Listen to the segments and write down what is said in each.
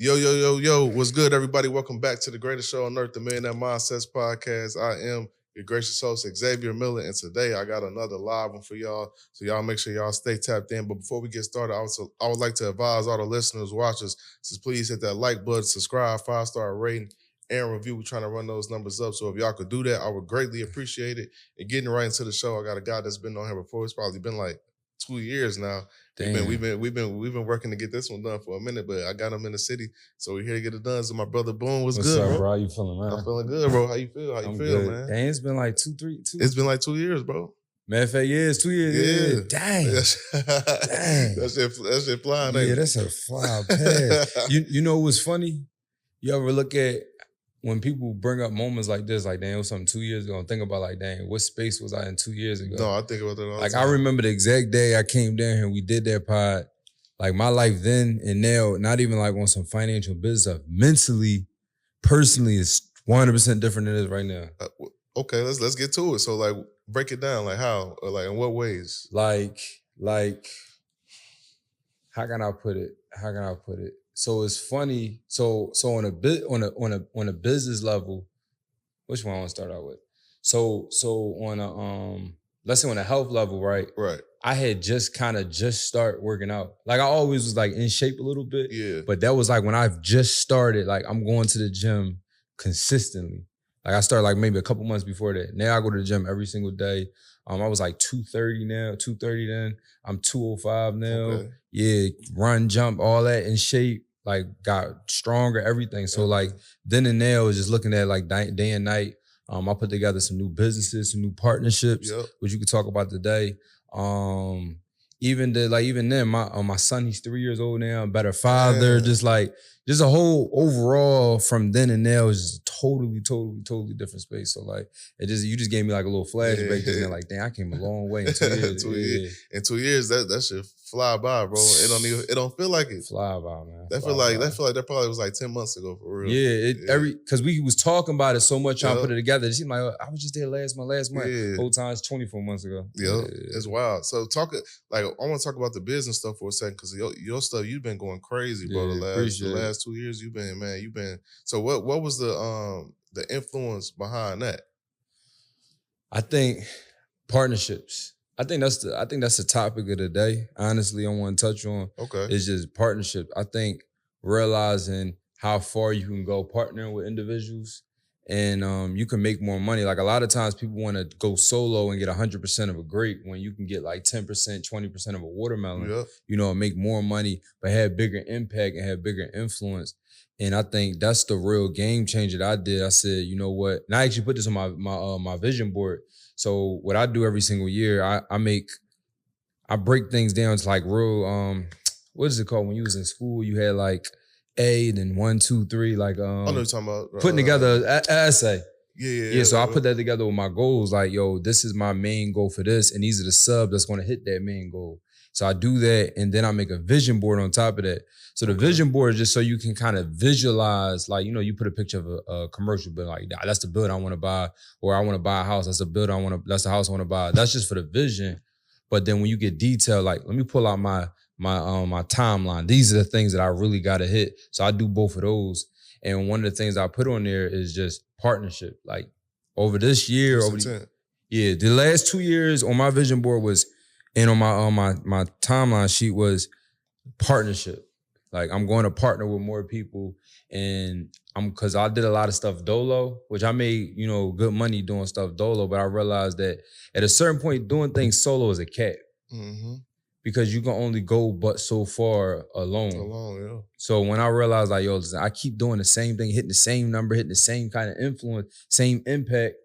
Yo, what's good, everybody? Welcome back to the greatest show on earth, the Man That Mindsets Podcast. I am your gracious host, Xavier Miller, and today I got another live one for y'all, so y'all make sure y'all stay tapped in. But before we get started, I would like to advise all the listeners, watchers, to please hit that like button, subscribe, 5-star rating, and review. We're trying to run those numbers up, so if y'all could do that, I would greatly appreciate it. And getting right into the show, I got a guy that's been on here before. It's probably been like 2 years now. We've been working to get this one done for a minute, but I got him in the city, so we're here to get it done. So my brother Boone, what's good, up, bro? How you feeling, man? I'm feeling good, bro. How you feel? I'm feel, good. man? Dang, it's been like 2 It's been like 2 years, bro. Matter of fact, yeah, it's 2 years. Yeah. Dang. Dang. That shit flying. Yeah, that's a fly past. You know what's funny? You ever look at when people bring up moments like this, like, dang, it was something 2 years ago, and think about, like, dang, what space was I in 2 years ago? No, I think about that all the Like, time. I remember the exact day I came down here and we did that pod. Like, my life then and now, not even like on some financial business stuff, mentally, personally, is 100% different than it is right now. Okay, let's get to it. So, like, break it down. Like, how? Or like, in what ways? Like, how can I put it? So it's funny. So on a business level, which one I want to start out with? So on a let's say on a health level, right? Right. I had just start working out. Like, I always was like in shape a little bit. Yeah. But that was like when I've just started, like, I'm going to the gym consistently. Like, I started like maybe a couple months before that. Now I go to the gym every single day. I was like 230 then. I'm 205 now. Okay. Yeah, run, jump, all that in shape. Like, got stronger, everything. So like then and now is just looking at like day and night. I put together some new businesses, some new partnerships, which you could talk about today. Even then, my son, he's 3 years old now, a better father. Yeah. Just a whole overall from then and now is just totally different space. So like you just gave me like a little flashback. Yeah. Like, dang, I came a long way in 2 years. In 2 years, that shit fly by, bro. It don't feel like it. Fly by, man. That feel like that probably was like 10 months ago for real. Yeah, because we was talking about it so much, trying to put it together. It seemed like I was just there last month. Yeah. Whole time it's 24 months ago. Yeah, it's wild. So I want to talk about the business stuff for a second, because your stuff, you've been going crazy, bro. The last 2 years you've been. So what was the influence behind that? I think partnerships. I think that's the topic of the day. Honestly, I want to touch on. Okay. It's just partnership. I think realizing how far you can go partnering with individuals, and you can make more money. Like, a lot of times people want to go solo and get 100% of a grape when you can get like 10%, 20% of a watermelon. Yep. You know, and make more money, but have bigger impact and have bigger influence. And I think that's the real game changer that I did. I said, you know what? And I actually put this on my vision board. So what I do every single year, I break things down to like real, what is it called? When you was in school, you had like A, then 1, 2, 3, like I know what you're talking about. Putting together an essay. Yeah. So I put that together with my goals. Like, yo, this is my main goal for this, and these are the subs that's going to hit that main goal. So I do that, and then I make a vision board on top of that. So the vision board is just so you can kind of visualize, like, you know, you put a picture of a commercial building, like, that's the building I want to buy, or I want to buy a house. That's the building that's the house I want to buy. That's just for the vision. But then when you get detailed, like, let me pull out my timeline. These are the things that I really got to hit. So I do both of those. And one of the things I put on there is just partnership. Like, over this year, the last 2 years on my vision board was, and on my timeline sheet was partnership. Like, I'm going to partner with more people, and because I did a lot of stuff dolo, which I made, you know, good money doing stuff dolo, but I realized that at a certain point, doing things solo is a cap. Mm-hmm. Because you can only go but so far alone. Yeah. So when I realized, like, yo, listen, I keep doing the same thing, hitting the same number, hitting the same kind of influence, same impact,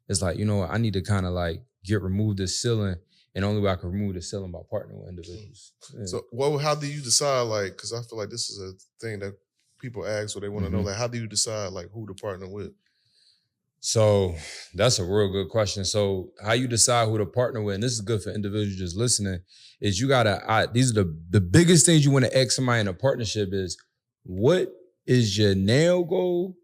it's like, you know what, I need to kind of like remove this ceiling. And the only way I can remove the ceiling by partnering with individuals. Yeah. So how do you decide, like, because I feel like this is a thing that people ask or they want to know, like, how do you decide, like, who to partner with? So that's a real good question. So how you decide who to partner with, and this is good for individuals just listening, is you gotta, these are the biggest things you want to ask somebody in a partnership is, what is your now goal?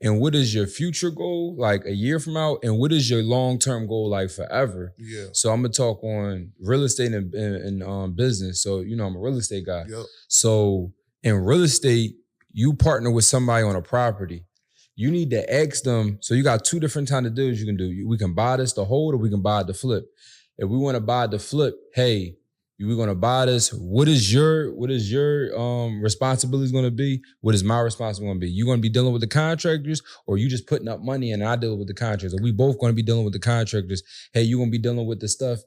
And what is your future goal, like a year from now? And what is your long-term goal, like forever? Yeah. So I'm gonna talk on real estate and business. So, you know, I'm a real estate guy. Yep. So in real estate, you partner with somebody on a property, you need to ask them. So you got two different kind of deals you can do. We can buy this to hold, or we can buy it to flip. If we want to buy it to flip, hey, we're gonna buy this. What is your responsibilities gonna be? What is my responsibility gonna be? You gonna be dealing with the contractors, or you just putting up money and I deal with the contractors? Or we both gonna be dealing with the contractors. Hey, you gonna be dealing with the stuff.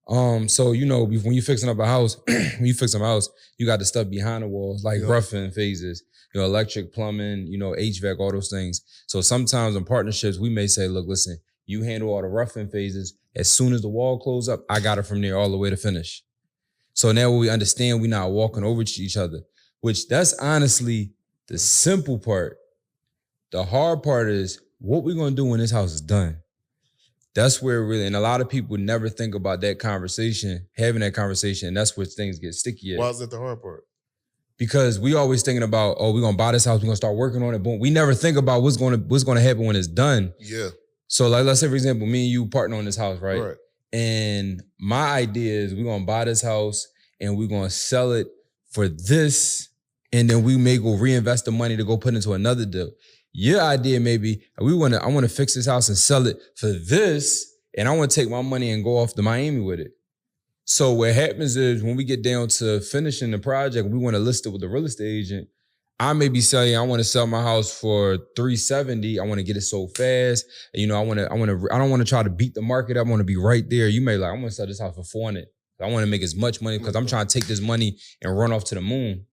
So when you fixing up a house, you got the stuff behind the walls, like roughing phases, electric, plumbing, HVAC, all those things. So sometimes in partnerships, we may say, look, listen, you handle all the roughing phases. As soon as the wall closes up, I got it from there all the way to finish. So now we understand we're not walking over to each other, which that's honestly the simple part. The hard part is what we're going to do when this house is done. That's where really, and a lot of people never think about that conversation, having that conversation, and that's where things get sticky at. Why is that the hard part? Because we always thinking about, we're going to buy this house, we're going to start working on it. Boom. We never think about what's going to happen when it's done. Yeah. So like, let's say, for example, me and you partner on this house, right? Right. And my idea is we're going to buy this house and we're going to sell it for this. And then we may go reinvest the money to go put into another deal. Your idea may be, I want to fix this house and sell it for this. And I want to take my money and go off to Miami with it. So what happens is when we get down to finishing the project, we want to list it with the real estate agent. I may be saying I want to sell my house for $370. I want to get it sold fast. I don't want to try to beat the market up. I want to be right there. You may like, I want to sell this house for $400. I want to make as much money because I'm trying to take this money and run off to the moon.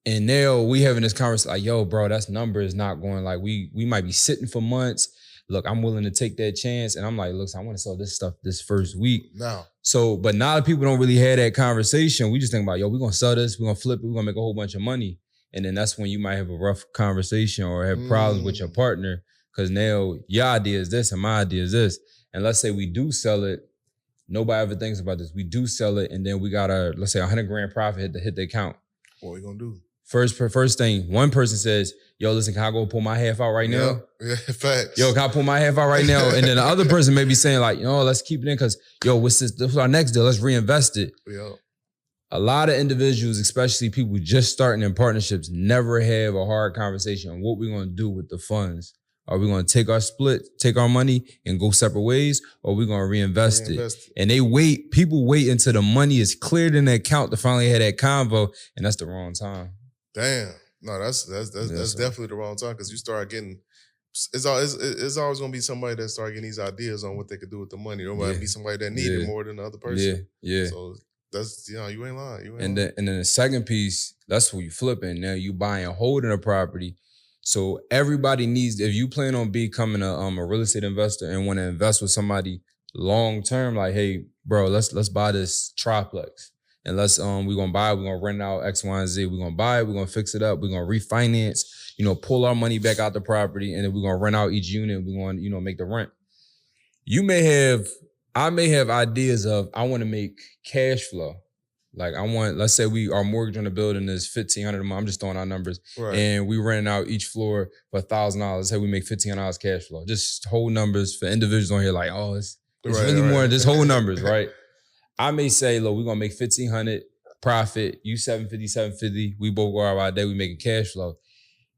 And now we having this conversation like, yo, bro, that number is not going. Like we might be sitting for months. Look, I'm willing to take that chance. And I'm like, look, I want to sell this stuff this first week. Now. So, but now people don't really have that conversation. We just think about, yo, we're going to sell this. We're going to flip it. We're going to make a whole bunch of money. And then that's when you might have a rough conversation or have problems with your partner. Because now your idea is this and my idea is this. And let's say we do sell it. Nobody ever thinks about this. We do sell it. And then we got let's say $100,000 profit to hit the account. What are we going to do? First thing, one person says, yo, listen, can I go pull my half out right now? Yeah, facts. Yo, can I pull my half out right now? And then the other person may be saying like, let's keep it in because, what's this? This is our next deal. Let's reinvest it. Yeah. A lot of individuals, especially people just starting in partnerships, never have a hard conversation on what we're going to do with the funds. Are we going to take our money and go separate ways, or are we going to reinvest it? And people wait until the money is cleared in the account to finally have that convo, and that's the wrong time. Damn. No, that's definitely the wrong time because you start getting, it's always going to be somebody that start getting these ideas on what they could do with the money. There might be somebody that need it more than the other person. Yeah. So that's, you ain't lying. And then the second piece, that's what you flipping. Now you buying and holding a property. So everybody needs, if you plan on becoming a real estate investor and want to invest with somebody long term, like, hey, bro, let's buy this triplex. And we're gonna buy it, we're gonna rent out X, Y, and Z. We're gonna buy it, we're gonna fix it up, we're gonna refinance, pull our money back out the property, and then we're gonna rent out each unit, we're gonna, make the rent. I may have ideas of, I wanna make cash flow. Like let's say our mortgage on the building is $1,500 a month. I'm just throwing out numbers. Right. And we rent out each floor for $1,000. Let's say we make $1,500 cash flow. Just whole numbers for individuals on here like, it's really more, just whole numbers, right? I may say, look, we're going to make $1,500 profit. You $750. We both go out our day. We making cash flow.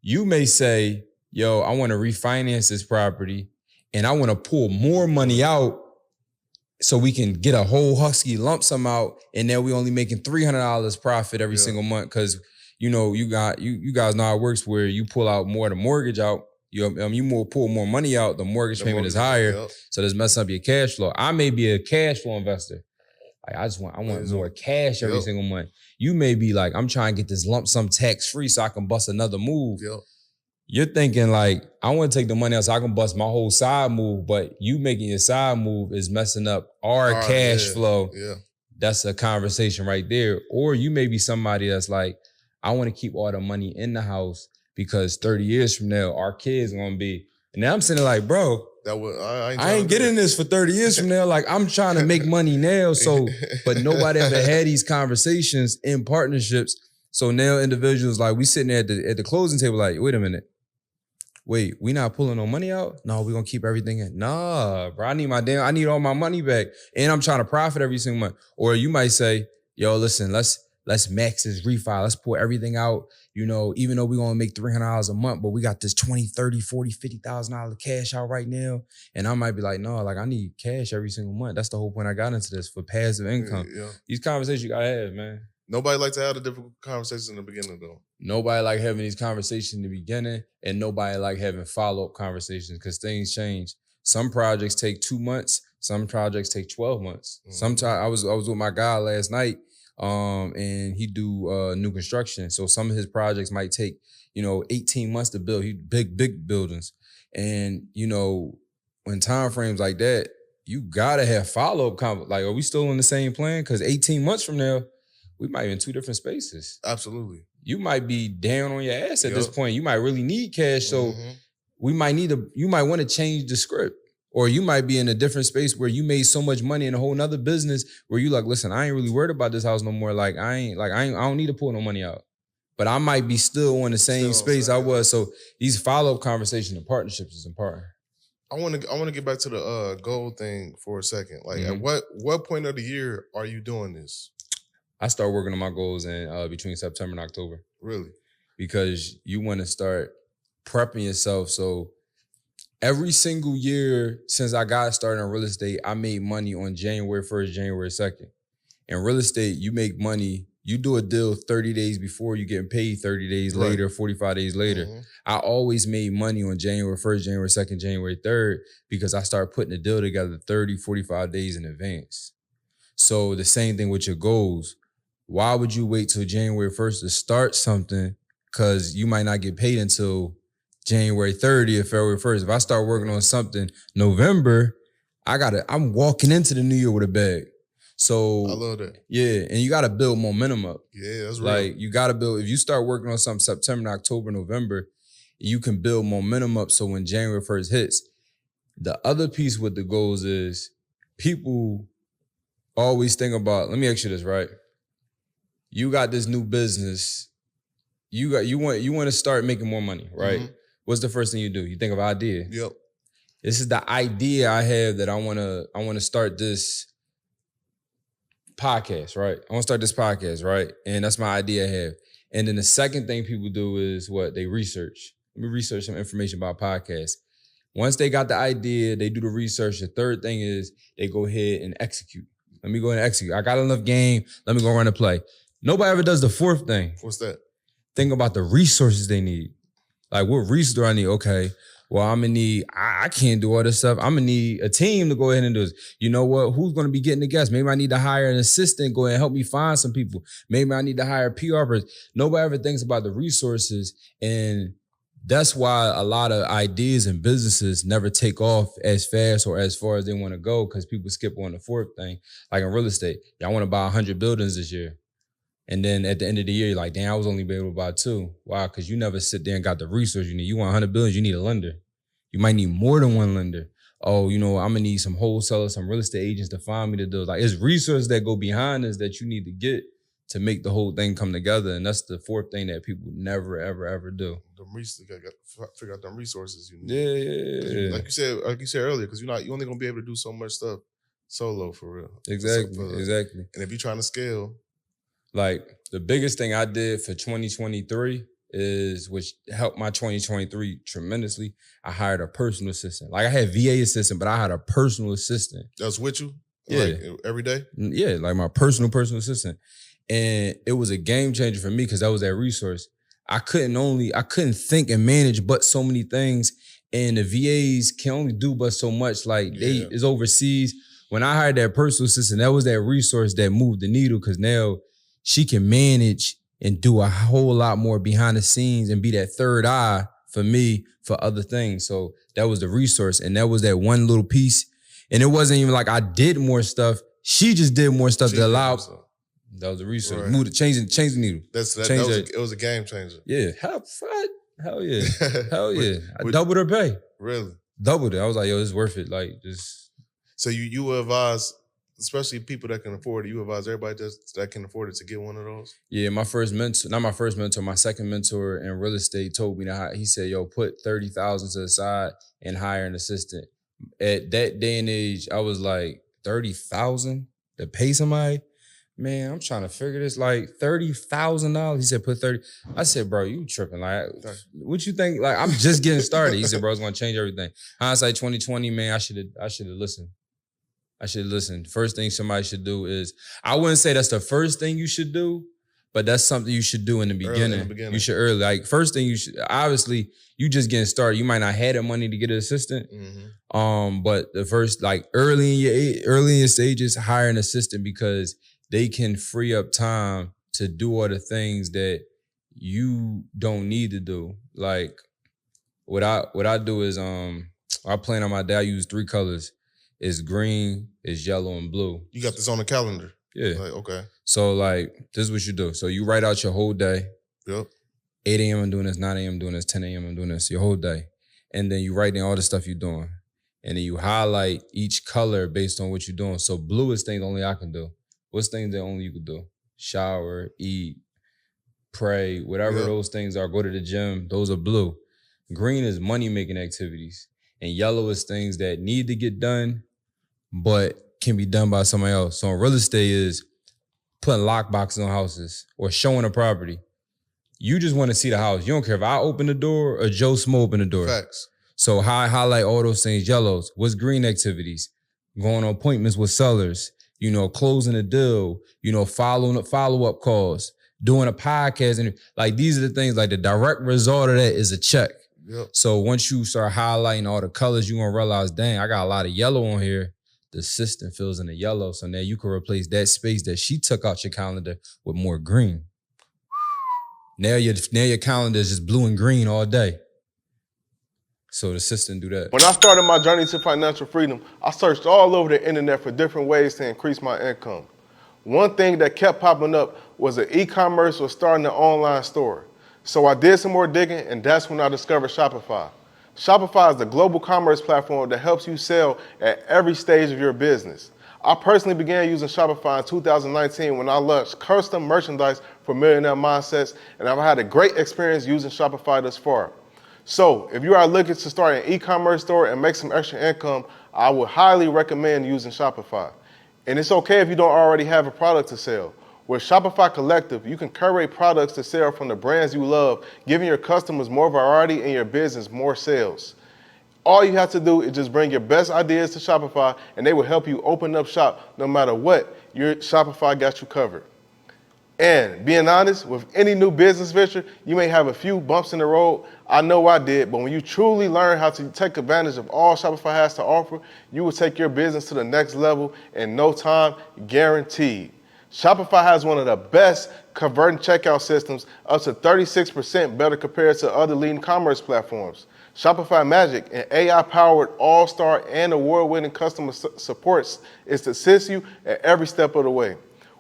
You may say, yo, I want to refinance this property and I want to pull more money out so we can get a whole husky lump sum out. And then we only making $300 profit every single month. Because, you guys know how it works where you pull out more of the mortgage out. Pull more money out. The mortgage payment is higher. Yep. So this messes up your cash flow. I may be a cash flow investor. Like I want more cash every single month. You may be like, I'm trying to get this lump sum tax free so I can bust another move. Yep. You're thinking like, I want to take the money out so I can bust my whole side move, but you making your side move is messing up our cash flow. Yeah. That's a conversation right there. Or you may be somebody that's like, I want to keep all the money in the house because 30 years from now, our kids are going to be, and now I'm sitting like, bro, I ain't getting this for 30 years from now. Like I'm trying to make money now. So, but nobody ever had these conversations in partnerships. So now individuals like we sitting there at the closing table like, wait a minute. Wait, we not pulling no money out? No, we gonna keep everything in. Nah, bro, I need all my money back. And I'm trying to profit every single month. Or you might say, yo, listen, let's max this refi. Let's pull everything out. you know, even though we're going to make $300 a month, but we got this 20, 30, 40, $50,000 cash out right now. And I might be like, no, like I need cash every single month. That's the whole point I got into this, for passive income. Yeah. These conversations you got to have, man. Nobody like to have the difficult conversations in the beginning, though. Nobody like having these conversations in the beginning, and nobody like having follow-up conversations, because things change. Some projects take 2 months. Some projects take 12 months. Mm-hmm. Sometimes I was with my guy last night, and he do new construction. So some of his projects might take, 18 months to build. He big buildings. And, when time frames like that, you gotta have follow-up like, are we still in the same plan? Because 18 months from now, we might be in two different spaces. Absolutely. You might be down on your ass at this point. You might really need cash. So you might want to change the script. Or you might be in a different space where you made so much money in a whole nother business where you like, listen, I ain't really worried about this house no more. Like I don't need to pull no money out. But I might be still in the same space I was. So these follow-up conversations and partnerships is important. I want to get back to the goal thing for a second. Like at what point of the year are you doing this? I start working on my goals in between September and October. Really? Because you want to start prepping yourself. So every single year since I got started in real estate, I made money on January 1st, January 2nd. In real estate, you make money. You do a deal 30 days before, you getting paid 30 days later, 45 days later. I always made money on January 1st, January 2nd, January 3rd, because I started putting the deal together 30, 45 days in advance. So the same thing with your goals. Why would you wait till January 1st to start something? Because you might not get paid until January 30th, February 1st. If I start working on something November, I'm walking into the new year with a bag. So I love that. Yeah, and you got to build momentum up. Yeah, that's real. Like you got to build, if you start working on something September, October, November, you can build momentum up so when January 1st hits. The other piece with the goals is people always think about, let me ask you this, right? You got this new business. You want to start making more money, right? What's the first thing you do? You think of idea. Yep. This is the idea I have that I want to start this podcast, right? I want to start this podcast, right? And that's my idea I have. And then the second thing people do is what? They research. Let me research some information about podcasts. Once they got the idea, they do the research. The third thing is they go ahead and execute. Let me go ahead and execute. I got enough game. Let me go run a play. Nobody ever does the fourth thing. What's that? Think about the resources they need. Like, what resources do I need? Okay, well, I'm going to need, I can't do all this stuff. I'm going to need a team to go ahead and do this. You know what? Who's going to be getting the guests? Maybe I need to hire an assistant, go ahead and help me find some people. Maybe I need to hire a PR person. Nobody ever thinks about the resources. And that's why a lot of ideas and businesses never take off as fast or as far as they want to go, because people skip on the fourth thing. Like in real estate, y'all want to buy 100 buildings this year. And then at the end of the year, you're like, damn, I was only able to buy 2. Why? Because you never sit there and got the resource you need. You want 100 billions, you need a lender. You might need more than one lender. Oh, I'm going to need some wholesalers, some real estate agents to find me to do. Like, it's resources that go behind us that you need to get to make the whole thing come together. And that's the fourth thing that people never, ever, ever do. Figure out them resources you need. Yeah. Like you said earlier, because you're only going to be able to do so much stuff solo for real. Exactly. And if you're trying to scale, like the biggest thing I did for 2023 is, which helped my 2023 tremendously, I hired a personal assistant. Like I had VA assistant, but I had a personal assistant. That's with you? Yeah. Like every day? Yeah, like my personal assistant. And it was a game changer for me because that was that resource. I couldn't think and manage but so many things. And the VAs can only do but so much. Like they is overseas. When I hired that personal assistant, that was that resource that moved the needle, because now she can manage and do a whole lot more behind the scenes and be that third eye for me for other things. So that was the resource. And that was that one little piece. And it wasn't even like I did more stuff. She just did more stuff that allowed. That was the research. Right. Moved it, changed the needle. It was a game changer. Yeah. Hell yeah. Hell yeah. I doubled her pay. Really? Doubled it. I was like, yo, this is worth it. Like, just. So you advise, especially people that can afford it, you advise everybody that can afford it to get one of those? Yeah, my second mentor in real estate told me that he said, yo, put $30,000 to the side and hire an assistant. At that day and age, I was like, $30,000 to pay somebody? man, I'm trying to figure this, like $30,000. He said, put 30. I said, bro, you tripping. Like, what you think? Like, I'm just getting started. He said, bro, it's gonna change everything. Hindsight 2020, man, I should have listened. I should listen. First thing somebody should do is, I wouldn't say that's the first thing you should do, but that's something you should do in the beginning. You should early. Like, first thing you should, obviously, you just getting started. You might not have the money to get an assistant. But the first, like early in your stages, hire an assistant because they can free up time to do all the things that you don't need to do. Like, what I do is I plan on my day, I use 3 colors. It's green, it's yellow, and blue. You got this on the calendar? Yeah. Like, okay. So, like, this is what you do. So you write out your whole day. Yep. 8 a.m. I'm doing this, 9 a.m. I'm doing this, 10 a.m. I'm doing this, your whole day. And then you write down all the stuff you're doing. And then you highlight each color based on what you're doing. So blue is things only I can do. What's things that only you can do? Shower, eat, pray, whatever those things are, go to the gym, those are blue. Green is money-making activities. And yellow is things that need to get done, but can be done by somebody else. So in real estate is putting lock boxes on houses or showing a property. You just want to see the house. You don't care if I open the door or Joe Smo open the door. Facts. So highlight all those things. Yellows. What's green activities? Going on appointments with sellers. You know, closing a deal. You know, following up follow-up calls. Doing a podcast. And like, these are the things, like the direct result of that is a check. Yep. So once you start highlighting all the colors, you're going to realize, dang, I got a lot of yellow on here. The assistant fills in the yellow. So now you can replace that space that she took out your calendar with more green. Now your calendar is just blue and green all day. So the assistant do that. When I started my journey to financial freedom, I searched all over the internet for different ways to increase my income. One thing that kept popping up was an e-commerce or starting an online store. So I did some more digging, and that's when I discovered Shopify. Shopify is the global commerce platform that helps you sell at every stage of your business. I personally began using Shopify in 2019 when I launched custom merchandise for Millionaire Mindsets, and I've had a great experience using Shopify thus far. So if you are looking to start an e-commerce store and make some extra income, I would highly recommend using Shopify. And it's okay if you don't already have a product to sell. With Shopify Collective, you can curate products to sell from the brands you love, giving your customers more variety and your business more sales. All you have to do is just bring your best ideas to Shopify, and they will help you open up shop no matter what. Your Shopify got you covered. And being honest, with any new business venture, you may have a few bumps in the road. I know I did, but when you truly learn how to take advantage of all Shopify has to offer, you will take your business to the next level in no time, guaranteed. Shopify has one of the best converting checkout systems, up to 36% better compared to other leading commerce platforms. Shopify Magic, an AI-powered all-star and award-winning customer support, is to assist you at every step of the way.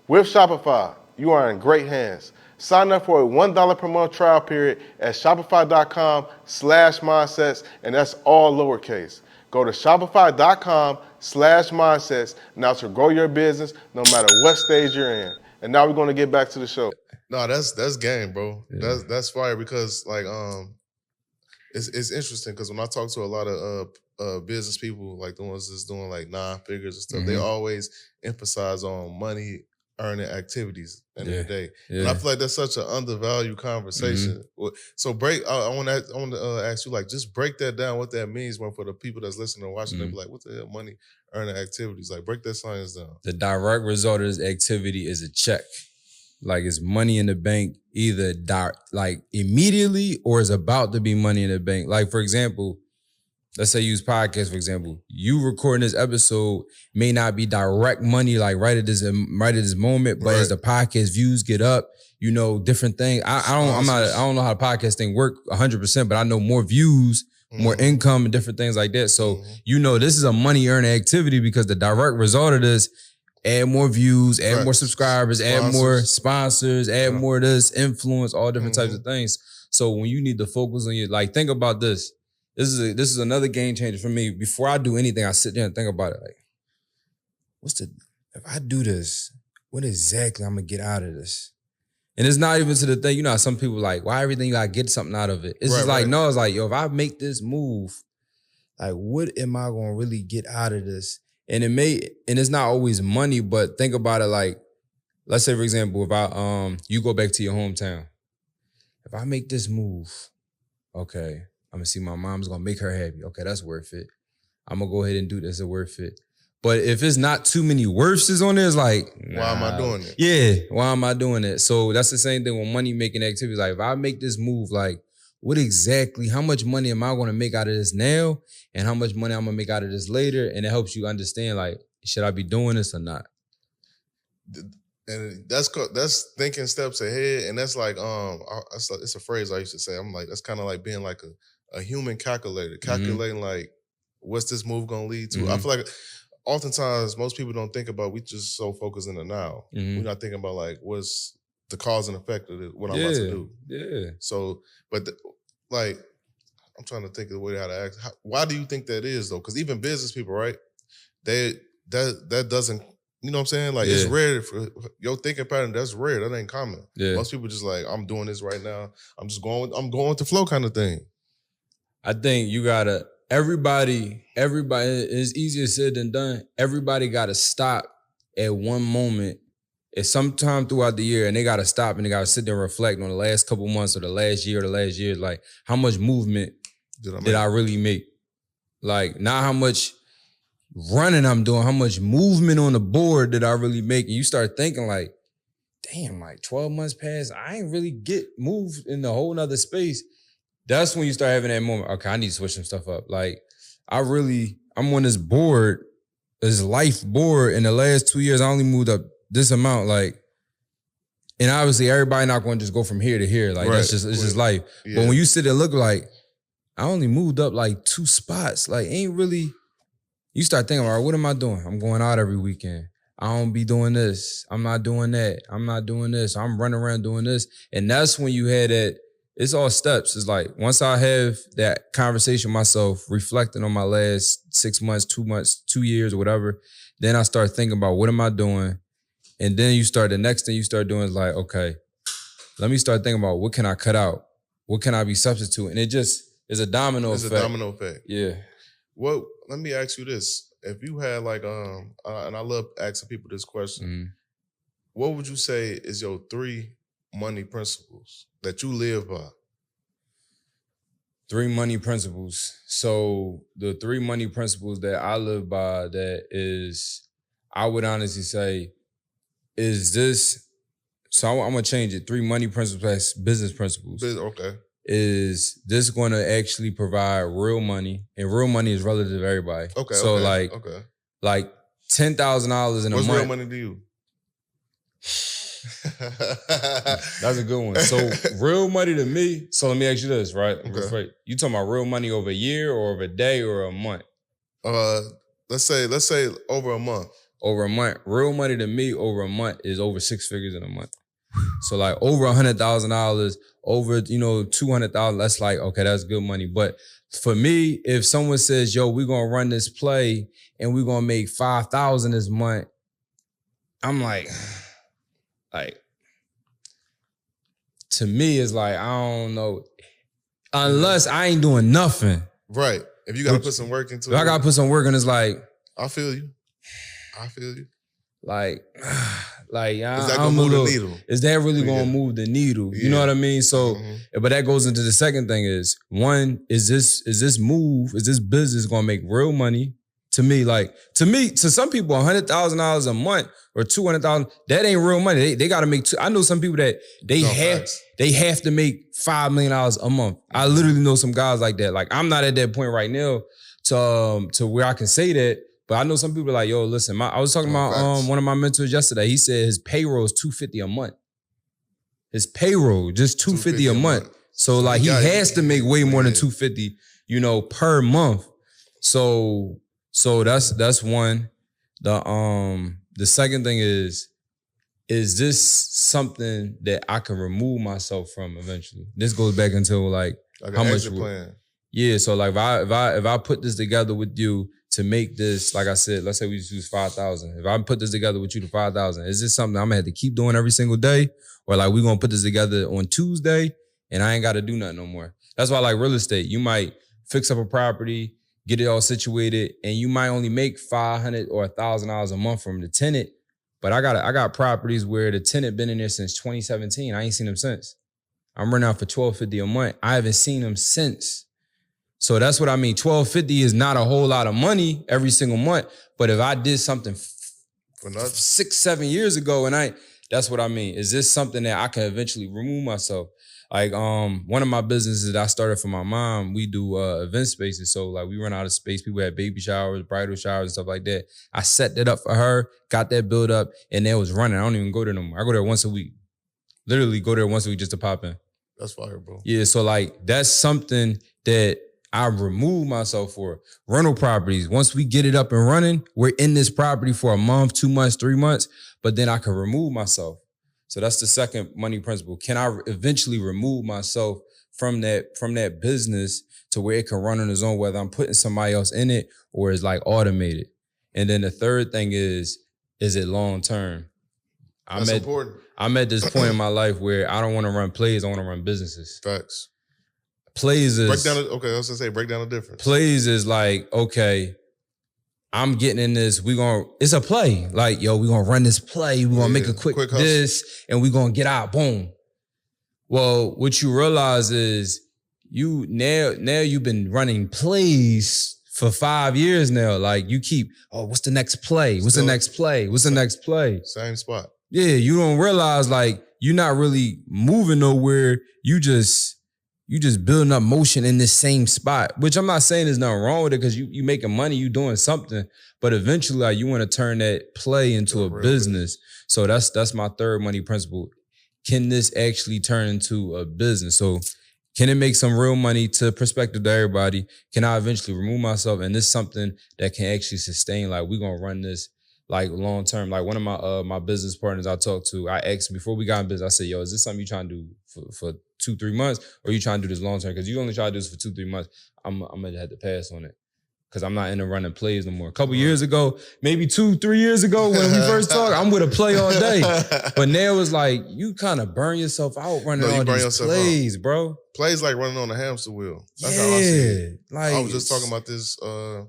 With Shopify, you are in great hands. Sign up for a $1 per month trial period at shopify.com/mindsets, and that's all lowercase. Go to shopify.com/mindsets now to grow your business no matter what stage you're in. And now we're going to get back to the show. No, that's game, bro. Yeah. That's fire because like it's interesting because when I talk to a lot of business people, like the ones that's doing like 9 figures and stuff, they always emphasize on money earning activities in the day. Yeah. And I feel like that's such an undervalued conversation. So I want to ask you, like, just break that down, what that means for the people that's listening and watching. They be like, what the hell, money earning activities? Like, break that science down. The direct result of this activity is a check. Like, it's money in the bank, either like immediately or is about to be money in the bank. Like, for example, let's say use podcast, for example. You recording this episode may not be direct money, like right at this moment, but as the podcast views get up, you know, different things. I don't know how the podcast thing work 100%, but I know more views, more income, and different things like that. So you know, this is a money earning activity because the direct result of this: add more views, add more subscribers, add more sponsors, add more of this influence, all different types of things. So when you need to focus on your, like, think about this. This is another game changer for me. Before I do anything, I sit there and think about it. Like, if I do this, what exactly I'm gonna get out of this? And it's not even to the thing, you know how some people like, why everything you gotta get something out of it? It's just like, no, it's like, yo, if I make this move, like, what am I gonna really get out of this? And it's not always money, but think about it let's say, for example, if I you go back to your hometown, if I make this move, okay, I'm gonna see my mom's gonna make her happy. Okay, that's worth it. I'm gonna go ahead and do this. It's worth it. But if it's not too many worths on there, it's like, why am I doing it? Yeah, why am I doing it? So that's the same thing with money making activities. Like if I make this move, like how much money am I gonna make out of this now? And how much money I'm gonna make out of this later? And it helps you understand, like, should I be doing this or not? And that's thinking steps ahead. And that's like, it's a phrase I used to say. I'm like, that's kind of like being like a human calculator, calculating like, what's this move gonna lead to? I feel like oftentimes most people don't think about, we just so focused in the now. We're not thinking about like, what's the cause and effect of what I'm about to do. Yeah. So, but like, I'm trying to think of the way how to ask. Why do you think that is though? Because even business people, right? That doesn't, you know what I'm saying? Like it's rare for your thinking pattern. That's rare. That ain't common. Yeah. Most people just like, I'm doing this right now. I'm going with the flow kind of thing. I think you gotta, everybody, it's easier said than done. Everybody gotta stop at one moment at some time throughout the year, and they gotta stop and they gotta sit there and reflect on the last couple months or the last year, like how much movement did I really make? Like not how much running I'm doing, how much movement on the board did I really make? And you start thinking like, damn, like 12 months passed, I ain't really get moved in the whole nother space. That's when you start having that moment, okay, I need to switch some stuff up. Like I'm on this board, this life board. In the last 2 years, I only moved up this amount. Like, and obviously everybody not going to just go from here to here. Like it's just life. Yeah. But when you sit there and look like, I only moved up like 2 spots. Like ain't really, you start thinking, all right, what am I doing? I'm going out every weekend. I don't be doing this. I'm not doing that. I'm not doing this. I'm running around doing this. And that's when you had that, it's all steps. It's like, once I have that conversation with myself, reflecting on my last 6 months, 2 months, 2 years or whatever, then I start thinking about what am I doing? And then the next thing you start doing is like, okay, let me start thinking about what can I cut out? What can I be substituting? And it just is a domino effect. It's a domino effect. Yeah. Well, let me ask you this. If you had like, and I love asking people this question, what would you say is your 3 money principles that you live by? 3 money principles. So the 3 money principles that I live by, that is, I would honestly say, is this, so I'm going to change it. 3 money principles as business principles. Okay. Is this going to actually provide real money? And real money is relative to everybody. Okay. So like $10,000 in a month. What's real money to you? That's a good one. So real money to me, so let me ask you this, right? Okay. You talking about real money over a year or over a day or a month? Let's say over a month. Over a month. Real money to me over a month is over 6 figures in a month. So like over $100,000, over, $200,000, that's like, okay, that's good money. But for me, if someone says, yo, we're going to run this play and we're going to make $5,000 this month, I'm like, to me, it's like, I don't know. Unless I ain't doing nothing. Right. If you got to put some work into it. I got to put some work in, it's like. I feel you. Like, is that gonna move the needle? Is that really gonna move the needle? You know what I mean? So, but that goes into the second thing is, one, is this business gonna make real money? To some people, $100,000 a month or $200,000, that ain't real money. They gotta make, I know some people that they have to make $5 million a month. I literally know some guys like that. Like, I'm not at that point right now to where I can say that. But I know some people are like, yo, listen, I was talking about one of my mentors yesterday. He said his payroll is $250 a month. His payroll, just $250 a month. So like he has to make way more than $250, per month. So that's one. The second thing is this something that I can remove myself from eventually? This goes back into like how much plan. Yeah, so like if I put this together with you to make this, like I said, let's say we just use 5,000. If I put this together with you to 5,000, is this something I'm gonna have to keep doing every single day? Or like we gonna put this together on Tuesday and I ain't gotta do nothing no more? That's why I like real estate. You might fix up a property, get it all situated, and you might only make $500 or $1,000 a month from the tenant, But I got properties where the tenant been in there since 2017. I ain't seen them since. I'm renting out for $1,250 a month. I haven't seen them since. So that's what I mean. $1,250 is not a whole lot of money every single month. But if I did something For nothing. 6-7 years ago, and that's what I mean. Is this something that I can eventually remove myself? Like one of my businesses that I started for my mom, we do event spaces. So like we run out of space. People have baby showers, bridal showers, and stuff like that. I set that up for her, got that build up, and it was running. I don't even go there no more. I go there once a week. Literally go there once a week just to pop in. That's fire, bro. Yeah, so like that's something that I remove myself for. Rental properties, once we get it up and running, we're in this property for a month, 2 months, 3 months, but then I can remove myself. So that's the second money principle. Can I eventually remove myself from that business to where it can run on its own, whether I'm putting somebody else in it or it's like automated? And then the third thing is it long term? That's important. I'm at this point in my life where I don't want to run plays, I want to run businesses. Facts. Plays is... break down the difference. Plays is like, okay, I'm getting in this, it's a play. Like, yo, we're going to run this play, we're going to make a quick this, and we're going to get out, boom. Well, what you realize is now you've been running plays for 5 years now. Like you keep, what's the next play? What's the next play? What's the next play? Same spot. Yeah, you don't realize like you're not really moving nowhere. You just building up motion in this same spot, which I'm not saying there's nothing wrong with it because you making money, you doing something, but eventually like, you want to turn that play into a business. So that's my third money principle. Can this actually turn into a business? So can it make some real money to perspective to everybody? Can I eventually remove myself? And this is something that can actually sustain, like we're going to run this like long term. Like one of my business partners I talked to, I asked him before we got in business, I said, yo, is this something you trying to do for 2-3 months, or you trying to do this long term? Because you only try to do this for 2-3 months. I'm gonna have to pass on it because I'm not into running plays no more. A couple years ago, maybe 2-3 years ago when we first talked, I'm with a play all day. But now it's like you kind of burn yourself out running all these plays, bro. Plays like running on a hamster wheel. That's how I see it. Like I was just talking about this the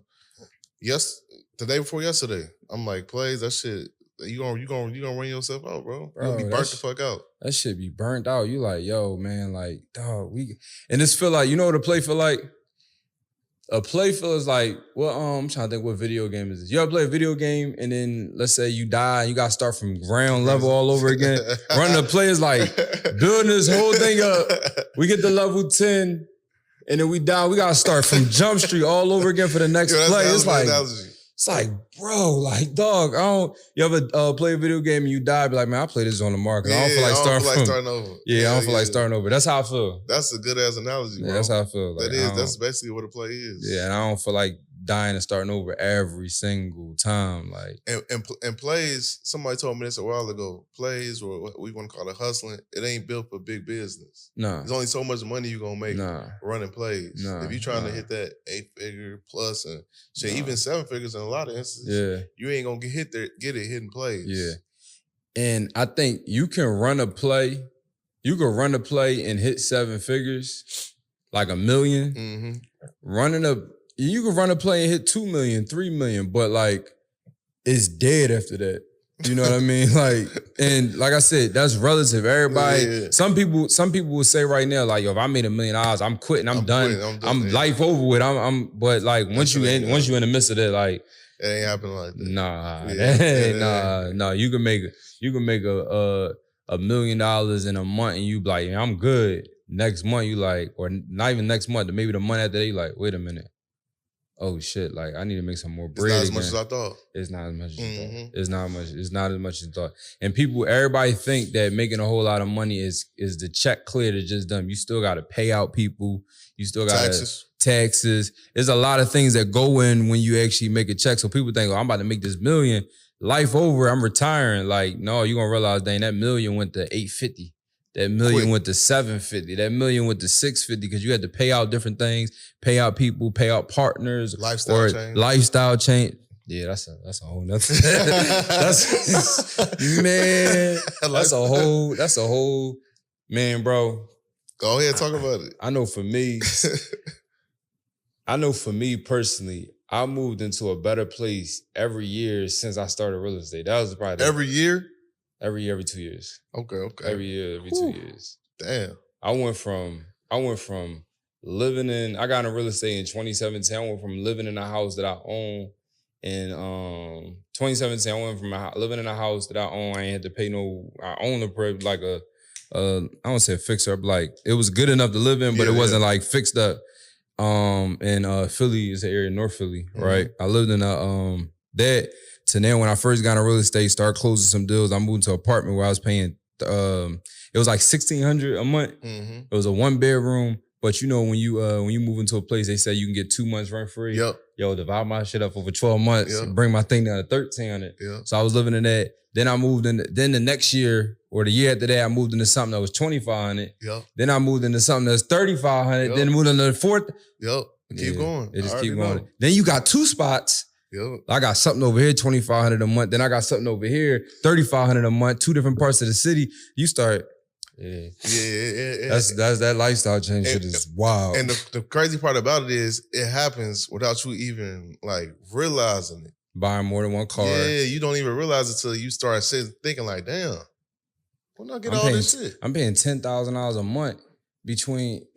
day before yesterday. I'm like, plays, that shit, you gonna run yourself out, bro. You gonna be burnt the fuck out. That shit be burnt out. You like, yo, man, like, dog, and this feel like, you know what a play feel like? A play feels like, well, I'm trying to think what video game is this. You ever play a video game and then let's say you die and you gotta start from ground level all over again? Running a play is like building this whole thing up. We get to level 10 and then we die. We gotta start from Jump Street all over again for the next play. It's like, bro, like, dog, you ever play a video game and you die, be like, man, I play this on the market. I don't feel like starting over. Yeah, I don't feel like starting over. That's how I feel. That's a good ass analogy, bro. Yeah, that's how I feel. Like, that's basically what a play is. Yeah, and I don't feel like dying and starting over every single time. Like, and plays, somebody told me this a while ago, plays, or what we want to call it hustling, it ain't built for big business. Nah. There's only so much money you're going to make running plays. If you're trying to hit that 8-figure plus and shit, even 7 figures in a lot of instances, you ain't going to get it hitting plays. Yeah. And I think you can run a play. You can run a play and hit 7 figures, like $1 million. Mm-hmm. You can run a play and hit 2 million, 3 million, but like it's dead after that. You know what I mean? Like, and like I said, that's relative. Everybody, some people will say right now, like, yo, if I made $1 million, I'm quitting, I'm done. I'm life over with. But like once you in the midst of that, like it ain't happening like that. Nah. You can make $1 million in a month and you be like, I'm good. Next month you like, or not even next month, maybe the month after, you like, wait a minute. Oh shit, like I need to make some more bread. It's not as much as I thought. It's not as much as you thought. It's not as much as you thought. And everybody think that making a whole lot of money is the check clear to just done. You still gotta pay out people. You still got taxes. There's a lot of things that go in when you actually make a check. So people think, I'm about to make this $1 million. Life over, I'm retiring. Like, no, you're gonna realize, dang, that $1 million went to $850. That $1 million went to $750. That $1 million went to $650 because you had to pay out different things, pay out people, pay out partners, lifestyle change. Yeah, that's a whole nother. That's a whole man, bro. Go ahead, talk about it. I know for me personally, I moved into a better place every year since I started real estate. That was probably Every year? Every year, every 2 years. Okay. Every year, every 2 years. Damn. I went from living in, I got into real estate in 2017. I went from living in a house that I own in 2017. I went from living in a house that I own. I ain't had to pay I own like I don't say a fixer up, like it was good enough to live in, but it wasn't like fixed up. In Philly is the area, North Philly, right? I lived in that to now when I first got into real estate, started closing some deals. I moved to an apartment where I was paying it was like $1,600 a month. It was a 1-bedroom, but you know when you move into a place, they say you can get 2 months rent free. Yep. Yo, divide my shit up over 12 months, bring my thing down to $1,300. Yep. So I was living in that. Then I moved in. Then the next year or the year after that, I moved into something that was $2,500. Yep. Then I moved into something that's $3,500. Yep. Then moved into the fourth. Yep. Keep going. It just keep going. Then you got 2 spots. Yep. I got something over here, $2,500 a month. Then I got something over here, $3,500 a month. 2 different parts of the city. You start. Yeah. That's that lifestyle change shit is wild. And the crazy part about it is it happens without you even like realizing it. Buying more than one car. Yeah, you don't even realize it until you start thinking like, damn, when I get all this shit? I'm paying $10,000 a month between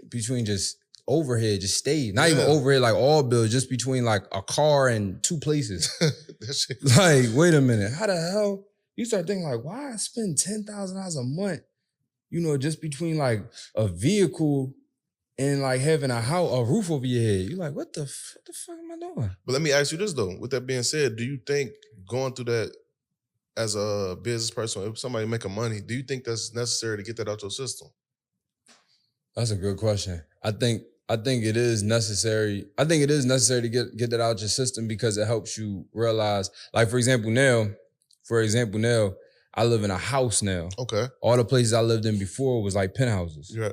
just overhead, just stay. Not even overhead, like all bills, just between like a car and 2 places. That shit. Like, wait a minute, how the hell? You start thinking like, why I spend $10,000 a month? You know, just between like a vehicle and like having a roof over your head. You're like, what the fuck am I doing? But let me ask you this though. With that being said, do you think going through that as a business person, if somebody making money, do you think that's necessary to get that out your system? That's a good question. I think it is necessary. I think it is necessary to get that out your system because it helps you realize, like for example now, I live in a house now. Okay. All the places I lived in before was like penthouses. Yeah.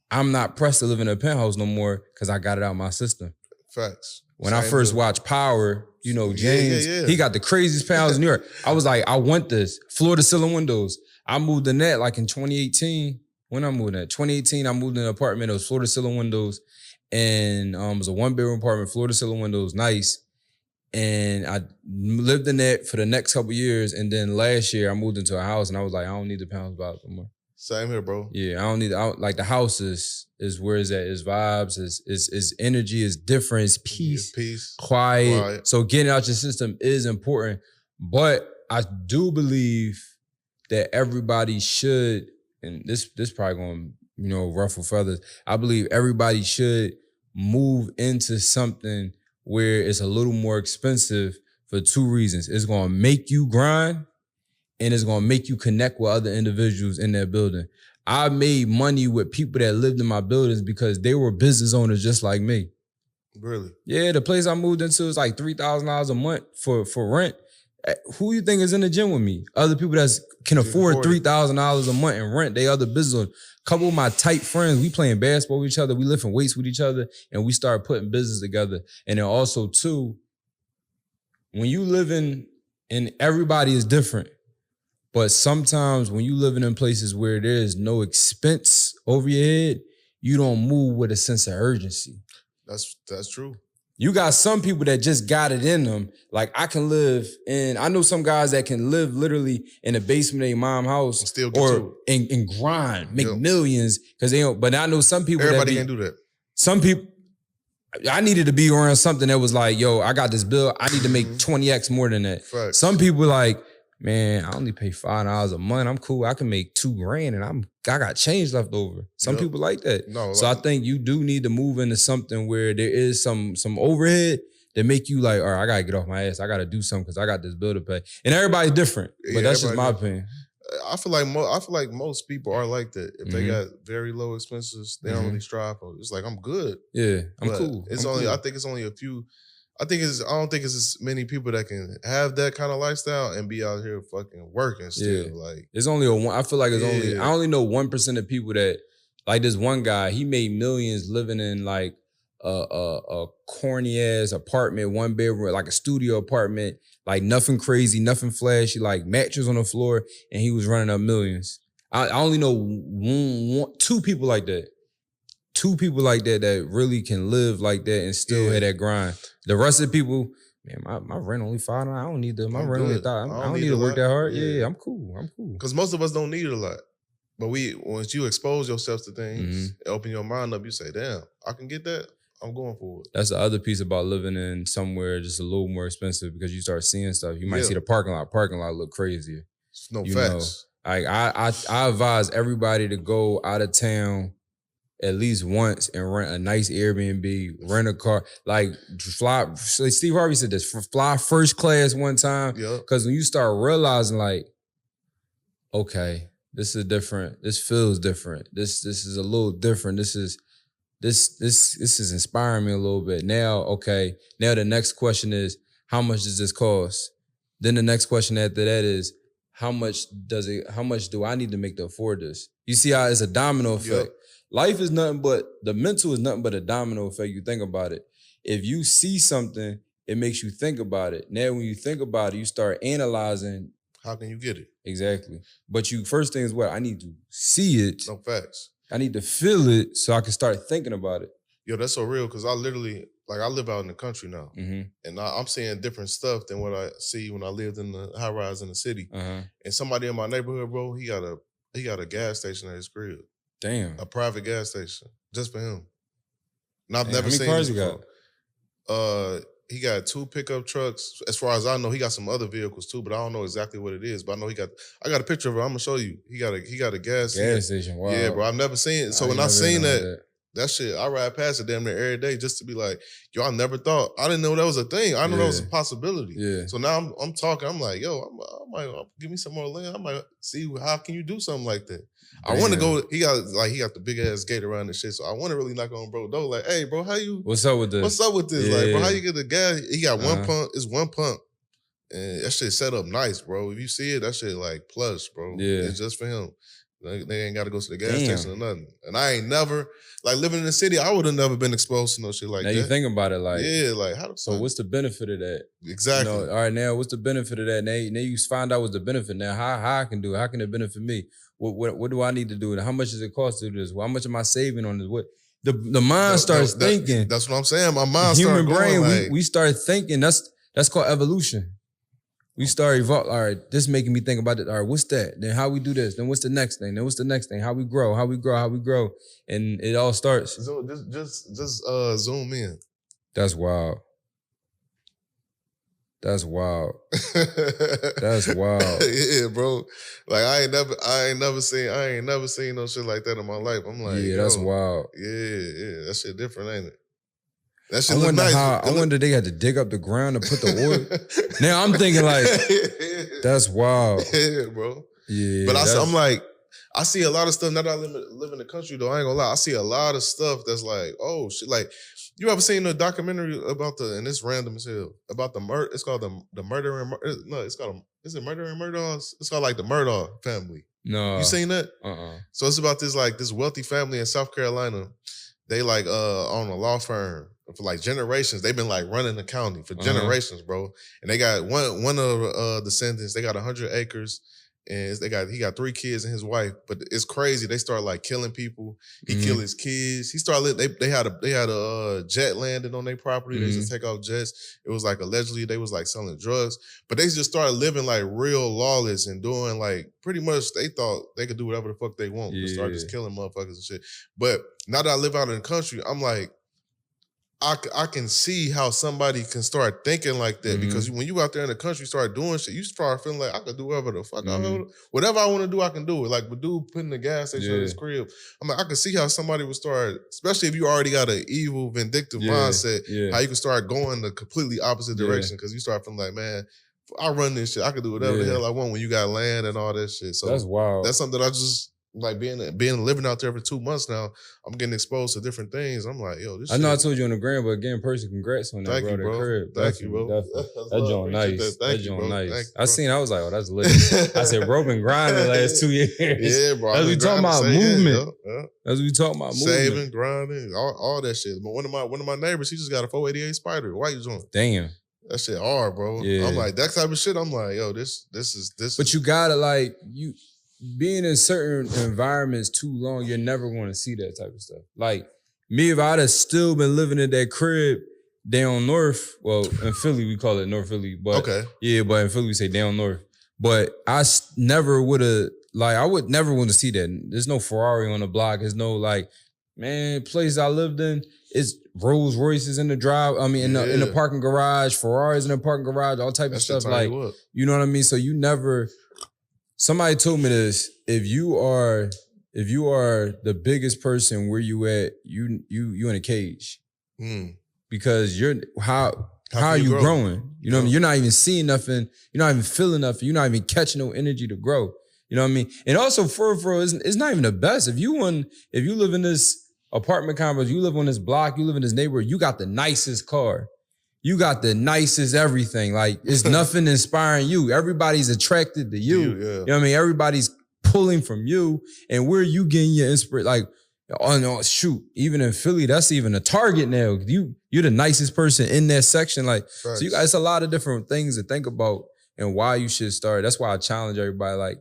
I'm not pressed to live in a penthouse no more because I got it out of my system. Facts. When I first watched Power, you know, James, he got the craziest penthouse in New York. I was like, I want this. Floor-to-ceiling windows. I moved in that like in 2018. When I moved in that? 2018, I moved in an apartment. It was floor-to-ceiling windows. And it was a 1-bedroom apartment, floor-to-ceiling windows, nice. And I lived in that for the next couple of years. And then last year, I moved into a house and I was like, I don't need the penthouse vibes no more. Same here, bro. Yeah, I don't need like the house is where it's at. It's vibes, is energy, is different, it's peace, quiet. So getting out your system is important. But I do believe that everybody should, and this probably going to, ruffle feathers. I believe everybody should move into something where it's a little more expensive for 2 reasons. It's going to make you grind, and it's going to make you connect with other individuals in that building. I made money with people that lived in my buildings because they were business owners just like me. Really? Yeah, the place I moved into is like $3,000 a month for rent. Who you think is in the gym with me? Other people that can afford $3,000 a month in rent, they other business owners. A couple of my tight friends, we playing basketball with each other, we lifting weights with each other, and we started putting business together. And then also too, when you living, and everybody is different, but sometimes when you living in places where there is no expense over your head, you don't move with a sense of urgency. That's true. You got some people that just got it in them. Like I know some guys that can live literally in the basement of their mom's house and still and grind, make millions because they don't. But I know some people everybody can't do that. Some people, I needed to be around something that was like, yo, I got this bill. I need to make 20x more than that. Facts. Some people like, man, I only pay $5 a month. I'm cool. I can make $2,000 and I got change left over. Some people like that. No, so I think you do need to move into something where there is some overhead that make you like, all right, I gotta get off my ass. I gotta do something because I got this bill to pay. And everybody's different, but that's just my opinion. I feel like most people are like that. If they got very low expenses, they don't really strive for it. It's like I'm good. Yeah, I'm cool. I think it's only a few. I don't think it's as many people that can have that kind of lifestyle and be out here fucking working still. Yeah. Like it's only I feel like I only know 1% of people that, like this one guy, he made millions living in like a corny ass apartment, 1-bedroom, like a studio apartment, like nothing crazy, nothing flashy, like mattress on the floor, and he was running up millions. I only know 2 people like that. 2 people like that really can live like that and still have that grind. The rest of the people, man, my rent only $5. I don't need my rent only $1,000. I don't need to work that hard. Yeah, I'm cool. Because most of us don't need a lot. But once you expose yourself to things, open your mind up, you say, damn, I can get that. I'm going for it. That's the other piece about living in somewhere just a little more expensive because you start seeing stuff. You might see the parking lot. Parking lot look crazier. No facts. Like I advise everybody to go out of town at least once and rent a nice Airbnb, rent a car, like fly. Steve Harvey said this: fly first class one time. Because when you start realizing, like, okay, this is different. This feels different. This is a little different. This is inspiring me a little bit. Now, okay. Now the next question is, how much does this cost? Then the next question after that is, how much do I need to make to afford this? You see how it's a domino effect. Life is nothing but, the mental is nothing but a domino effect. You think about it. If you see something, it makes you think about it. Now, when you think about it, you start analyzing. How can you get it? Exactly. But first thing is what? I need to see it. No facts. I need to feel it so I can start thinking about it. Yo, that's so real because I literally, like, I live out in the country now. And I'm seeing different stuff than what I see when I lived in the high rise in the city. And somebody in my neighborhood, bro, he got a gas station at his crib. Damn. A private gas station just for him. And I've never seen cars this before. He got 2 pickup trucks. As far as I know, he got some other vehicles too, but I don't know exactly what it is. But I know I got a picture of it. I'm gonna show you. He got a gas station. Wow. Yeah, bro. I've never seen it. So when I seen that shit, I ride past it damn near every day just to be like, yo, I never thought. I didn't know that was a thing. I know that was a possibility. Yeah. So now I'm talking. I'm like, yo, I might give me some more land. I might see how can you do something like that. I want to go. He got the big ass gate around and shit. So I want to really knock on bro door. Like, hey, bro, What's up with this? Yeah. Like, bro, how you get the gas? He got one pump. It's one pump, and that shit set up nice, bro. If you see it, that shit like plush, bro. Yeah, it's just for him. They ain't got to go to the gas station or nothing. And I ain't never, like, living in the city, I would have never been exposed to no shit like that. Now you think about it, like, yeah, like, how the so what's the benefit of that? Exactly. All right, now what's the benefit of that? Now you find out what's the benefit. Now how I can do it? How can it benefit me? What do I need to do? How much does it cost to do this? How much am I saving on this? What the mind starts thinking. That's what I'm saying. My mind human starts brain. Going, we start thinking. That's called evolution. We start evolving. All right, this making me think about it. All right, what's that? Then how we do this? Then what's the next thing? Then what's the next thing? How we grow? And it all starts. So just zoom in. That's wild. That's wild. That's wild. Yeah, bro. Like I ain't never seen no shit like that in my life. I'm like, yeah, that's wild. Yeah, that shit different, ain't it? That shit I wonder nice. I wonder they had to dig up the ground to put the oil. Now I'm thinking like, that's wild. Yeah, bro. Yeah. But I'm like, I see a lot of stuff. Now that I live in the country though, I ain't gonna lie. I see a lot of stuff that's like, oh shit. Like, you ever seen a documentary about and it's random as hell, about the murder? It's called the Murder and no, it's called is it Murder and Murdaugh? It's called like the Murdaugh family. No. You seen that? So it's about this wealthy family in South Carolina. They like own a law firm for like generations. They've been like running the county for generations, bro. And they got one of the descendants. They got 100 acres, and he got 3 kids and his wife. But it's crazy. They start like killing people. He killed his kids. He started. They had a jet landed on their property. They just take off jets. It was like allegedly they was like selling drugs, but they just started living like real lawless and doing like pretty much. They thought they could do whatever the fuck they want. They start just killing motherfuckers and shit. But now that I live out in the country, I'm like, I can see how somebody can start thinking like that because when you out there in the country start doing shit, you start feeling like I could do whatever the fuck I want. Whatever I want to do, I can do it. Like the dude putting the gas station in his crib. I'm like, I can see how somebody would start, especially if you already got an evil, vindictive mindset, how you can start going the completely opposite direction because you start feeling like, man, I run this shit. I can do whatever the hell I want when you got land and all that shit. So that's wild. That's something that I just like being living out there for 2 months now. I'm getting exposed to different things. I'm like, yo, this. I know I told you on the gram, but again, personally, congrats on that, Thank you, bro. Crib. Thank you, bro. That joint nice. That joint nice. I seen. I was like, oh, that's lit. I said, bro, been grinding the last 2 years. Yeah, bro. As we talking about movement. Yeah. As we talking about movement. Saving, grinding, all that shit. But one of my neighbors, he just got a 488 Spider. Why you doing? Damn. That shit hard, bro. Yeah. I'm like, that type of shit. I'm like, yo, this is. But you gotta like being in certain environments too long, you're never going to see that type of stuff. Like Me, if I'd have still been living in that crib down north, well, in Philly, we call it North Philly, but Okay. yeah, but in Philly, we say down north. But never would have, like, I would never want to see that. There's no Ferrari on the block. There's no, like, man, place I lived in, it's Rolls Royces in the drive. I mean, in the parking garage, Ferraris in the parking garage, all type of stuff. Like, you know what I mean? So you never, somebody told me this, if you are the biggest person where you at, you in a cage. Because how are you growing? You know what I mean? You're not even seeing nothing. You're not even feeling nothing. You're not even catching no energy to grow. You know what I mean? And also, for it's not even the best. If you live in this apartment complex, you live on this block, you live in this neighborhood, you got the nicest car. You got the nicest everything. Like, it's nothing inspiring you. Everybody's attracted to you. You know what I mean? Everybody's pulling from you. And where you getting your inspiration? Like, oh no, shoot, even in Philly, that's even a target now. You're the nicest person in that section. Like, right. So you guys, a lot of different things to think about and why you should start. That's why I challenge everybody, like,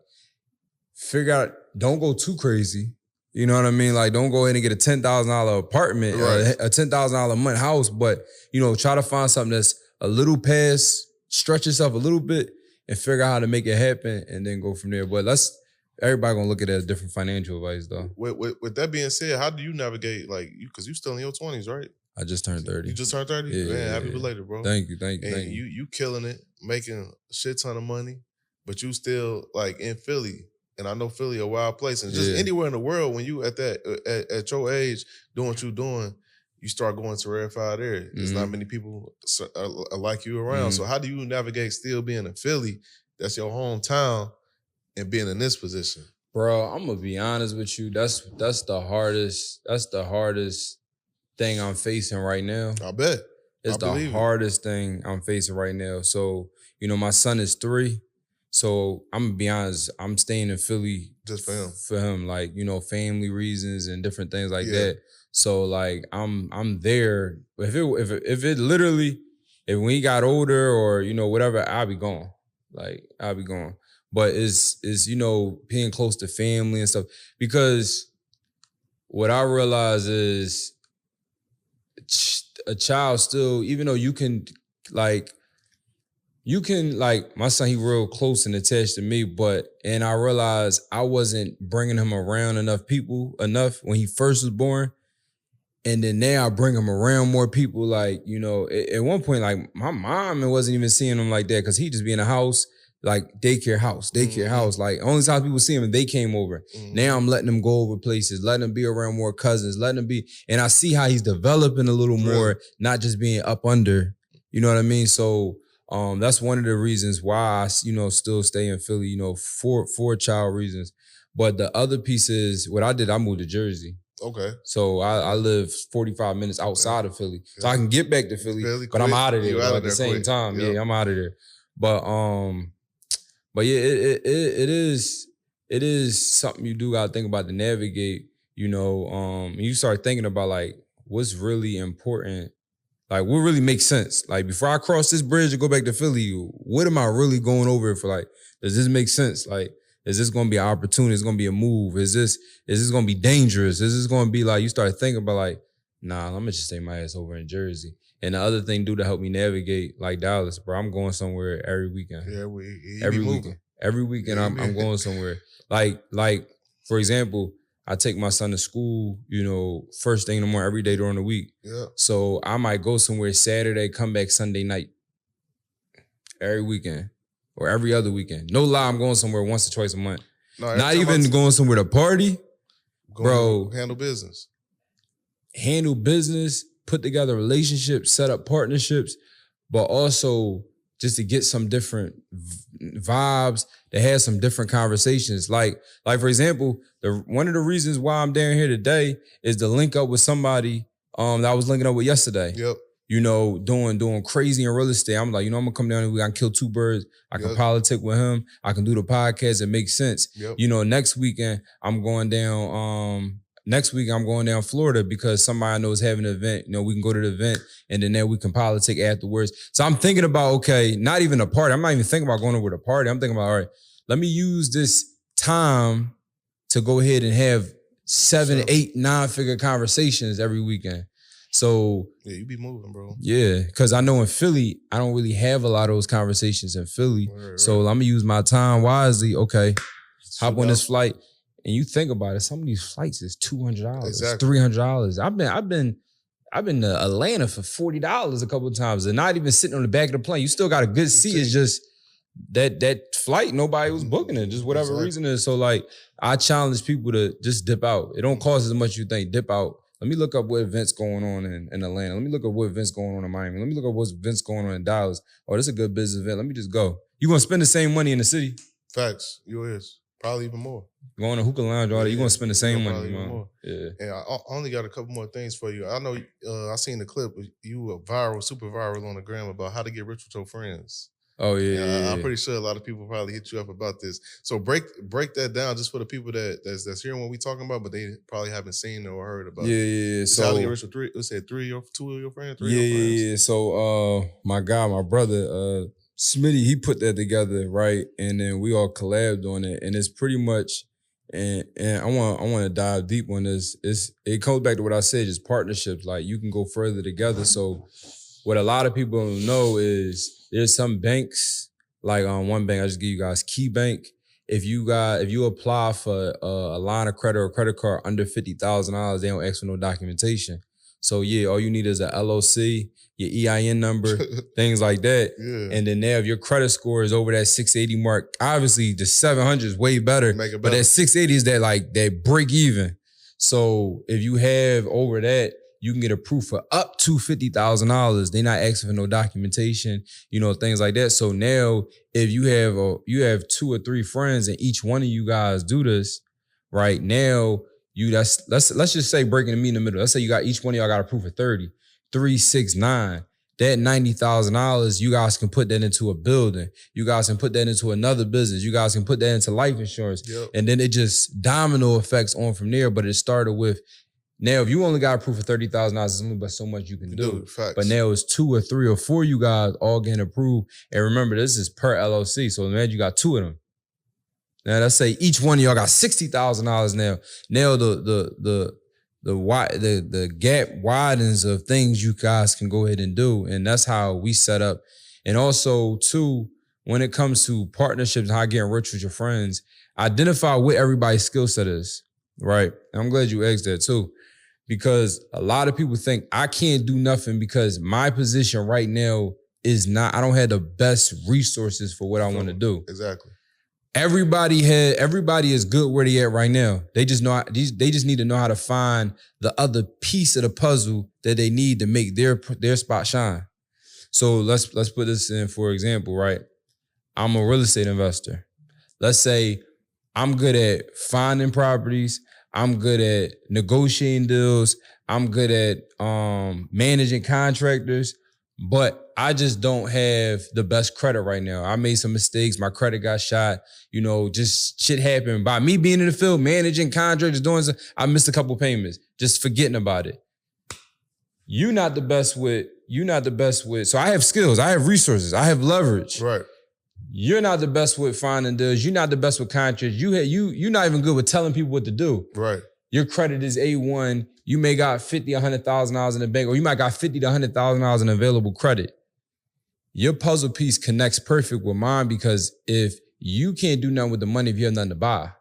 figure out, don't go too crazy. You know what I mean? Like, don't go ahead and get a $10,000 apartment, right, a $10,000 a month house, but, you know, try to find something that's a little past, stretch yourself a little bit and figure out how to make it happen and then go from there. But everybody gonna look at it as different financial advice, though. With that being said, how do you navigate, like, because you still in your 20s, right? I just turned 30. You just turned 30? Yeah, man, happy belated, bro. Thank you. And you killing it, making a shit ton of money, but you still, like, in Philly. And I know Philly a wild place. And just anywhere in the world, when you at your age, doing what you're doing, you start going to rarefied air. There's not many people like you around. So how do you navigate still being in Philly, that's your hometown, and being in this position? Bro, I'm gonna be honest with you. That's the hardest thing I'm facing right now. I bet. It's the hardest thing I'm facing right now. So, you know, my son is 3. So I'm gonna be honest, I'm staying in Philly just for him. For him, like, you know, family reasons and different things like that. So, like, I'm there. If it literally, if when he got older or, you know, whatever, I'll be gone. Like, I'll be gone. But it's you know, being close to family and stuff. Because what I realize is a child still, even though you can, like, my son, he real close and attached to me, and I realized I wasn't bringing him around enough when he first was born. And then now I bring him around more people. Like, you know, at one point, like, my mom wasn't even seeing him like that because he just be in the house, like daycare house. Like, only time people see him, they came over. Now I'm letting him go over places, letting him be around more cousins, letting him be, and I see how he's developing a little more, not just being up under, you know what I mean? So, that's one of the reasons why I, you know, still stay in Philly, you know, for child reasons. But the other piece is what I did, I moved to Jersey. Okay. So I live 45 minutes outside of Philly. So I can get back to Philly, but I'm out of there at the same time. Yeah, I'm out of there. But yeah, it is something you do gotta think about to navigate, you know. You start thinking about, like, what's really important. Like, what really makes sense? Like, before I cross this bridge and go back to Philly, what am I really going over it for? Like, does this make sense? Like, is this going to be an opportunity? Is it going to be a move? Is this going to be dangerous? Is this going to be, like, you start thinking about, like, nah, I'm going to just stay my ass over in Jersey. And the other thing, to help me navigate, like Dallas, bro, I'm going somewhere every weekend. Yeah, Every weekend I'm going somewhere. Like, for example, I take my son to school, you know, first thing in the morning, every day during the week. Yeah. So I might go somewhere Saturday, come back Sunday night. Every weekend. Or every other weekend. No lie, I'm going somewhere once or twice a month. No, not even going somewhere to party. Bro. Handle business. Handle business, put together relationships, set up partnerships, but also just to get some different vibes, to have some different conversations. Like for example, one of the reasons why I'm down here today is to link up with somebody that I was linking up with yesterday. Yep. You know, doing crazy in real estate. I'm like, you know, I'm gonna come down here, we can kill 2 birds. I can politic with him. I can do the podcast. It makes sense. Yep. You know, next weekend I'm going down, Florida because somebody I know is having an event. You know, we can go to the event and then we can politic afterwards. So I'm thinking about, okay, not even a party. I'm not even thinking about going over to a party. I'm thinking about, all right, let me use this time to go ahead and have 7, 8, 9-figure conversations every weekend. So yeah, you be moving, bro. Yeah, because I know in Philly, I don't really have a lot of those conversations in Philly. So I'm gonna use my time wisely. Okay, hop on this flight, and you think about it. Some of these flights is $200, exactly. $300. I've been to Atlanta for $40 a couple of times, and not even sitting on the back of the plane. You still got a good seat. It's just that flight, nobody was booking it, just whatever reason it is. So like, I challenge people to just dip out. It don't cost as much as you think. Dip out. Let me look up what events going on in Atlanta. Let me look up what events going on in Miami. Let me look up what events going on in Dallas. Oh, this is a good business event. Let me just go. You gonna spend the same money in the city? Facts. You is. Probably even more. Going to hookah lounge, all that, you're gonna spend the same money. Even more. Yeah. And I only got a couple more things for you. I know I seen the clip. You were viral, super viral on the gram about how to get rich with your friends. Oh yeah. I'm pretty sure a lot of people probably hit you up about this. So break that down just for the people that's hearing what we talking about, but they probably haven't seen or heard about. Yeah. So how to get rich with two of your friends. Yeah. So my brother, Smitty, he put that together, right? And then we all collabed on it, and it's pretty much. And I want to dive deep on this. It comes back to what I said, just partnerships. Like you can go further together. So what a lot of people don't know is there's some banks, like one bank, I just give you guys Key Bank. If you apply for a line of credit or a credit card under $50,000, they don't ask for no documentation. So yeah, all you need is a LLC, your EIN number, things like that. Yeah. And then now if your credit score is over that 680 mark, obviously the 700 is way better, but that 680 is that break even. So if you have over that, you can get approved for up to $50,000. They're not asking for no documentation, things like that. So now if you have 2 or 3 friends and each one of you guys do this, right now, let's just say breaking the meat in the middle. Let's say you got each one of y'all got approved for 30, 3, 6, 9. That $90,000, you guys can put that into a building. You guys can put that into another business. You guys can put that into life insurance. Yep. And then it just domino effects on from there. But it started with, now if you only got approved for $30,000, there's only but so much you can do. But now it's 2 or 3 or 4 you guys all getting approved. And remember, this is per LLC. So imagine you got 2 of them. Now let's say each one of y'all got $60,000 now. Now the gap widens of things you guys can go ahead and do. And that's how we set up. And also too, when it comes to partnerships and how getting rich with your friends, identify what everybody's skill set is, right? And I'm glad you asked that too, because a lot of people think I can't do nothing because my position right now is not, I don't have the best resources for what I want to do. Exactly. Everybody is good where they at right now. They just need to know how to find the other piece of the puzzle that they need to make their spot shine. So let's put this in, for example, right? I'm a real estate investor. Let's say I'm good at finding properties. I'm good at negotiating deals. I'm good at managing contractors. But I just don't have the best credit right now. I made some mistakes. My credit got shot. Just shit happened. By me being in the field, managing contractors, doing stuff, I missed a couple payments, just forgetting about it. You're not the best with. So I have skills. I have resources. I have leverage. Right. You're not the best with finding deals. You're not the best with contracts. You're not even good with telling people what to do. Right. Your credit is A1. You may got $50,000, $100,000 in the bank, or you might got $50,000 to $100,000 in available credit. Your puzzle piece connects perfect with mine because if you can't do nothing with the money if you have nothing to buy,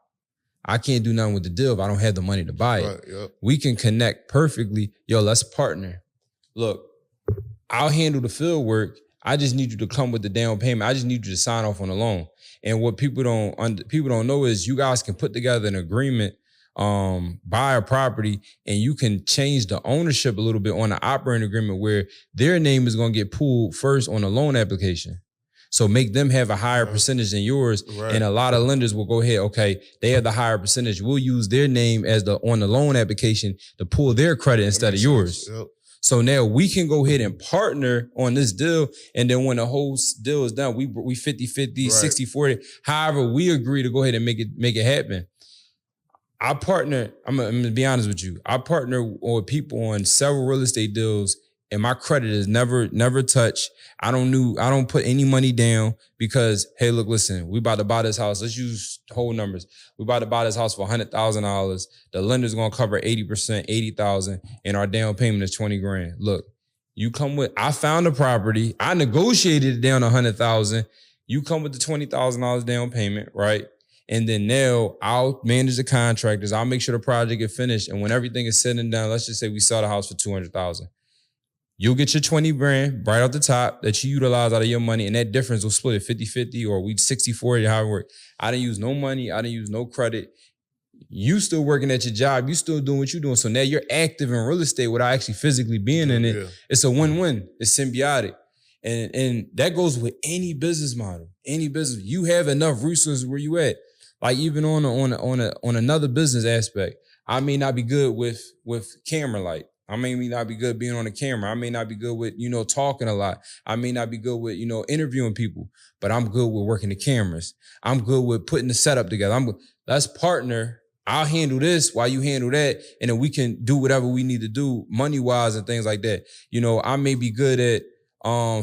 I can't do nothing with the deal if I don't have the money to buy it. Right, yep. We can connect perfectly. Yo, let's partner. Look, I'll handle the field work. I just need you to come with the down payment. I just need you to sign off on the loan. And what people don't know is you guys can put together an agreement, buy a property, and you can change the ownership a little bit on the operating agreement where their name is going to get pulled first on the loan application. So make them have a higher percentage than yours. Right. And a lot of lenders will go ahead, okay, they have the higher percentage. We'll use their name as on the loan application to pull their credit instead of yours. Yep. So now we can go ahead and partner on this deal. And then when the whole deal is done, we 50-50, right. 60-40. However, we agree to go ahead and make it happen. I'm gonna be honest with you. I partner with people on several real estate deals and my credit is never touched. I don't put any money down because, hey, look, listen, we about to buy this house. Let's use whole numbers. We about to buy this house for $100,000. The lender's gonna cover 80%, 80,000, and our down payment is 20 grand. Look, you come with, I found a property, I negotiated it down to 100,000. You come with the $20,000 down payment, right? And then now I'll manage the contractors. I'll make sure the project get finished. And when everything is said and done, let's just say we sell the house for 200,000. You'll get your 20 grand right off the top that you utilize out of your money. And that difference will split it 50-50 or we 60-40, however it work. I didn't use no money. I didn't use no credit. You still working at your job. You still doing what you're doing. So now you're active in real estate without actually physically being in it. Yeah. It's a win-win. It's symbiotic. And that goes with any business model, any business. You have enough resources where you at. Like even on another business aspect, I may not be good with camera light. I may not be good being on the camera. I may not be good with, talking a lot. I may not be good with, interviewing people, but I'm good with working the cameras. I'm good with putting the setup together. Let's partner. I'll handle this while you handle that. And then we can do whatever we need to do money-wise and things like that. I may be good at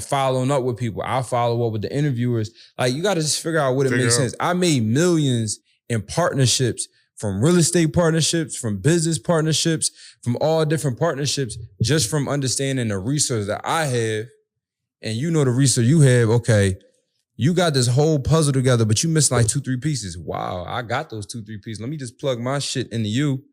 following up with people. I'll follow up with the interviewers. Like, you got to just figure out what it makes sense. I made millions in partnerships, from real estate partnerships, from business partnerships, from all different partnerships, just from understanding the resource that I have. And the resource you have, okay, you got this whole puzzle together, but you missing like 2-3 pieces. Wow, I got those 2-3 pieces. Let me just plug my shit into you.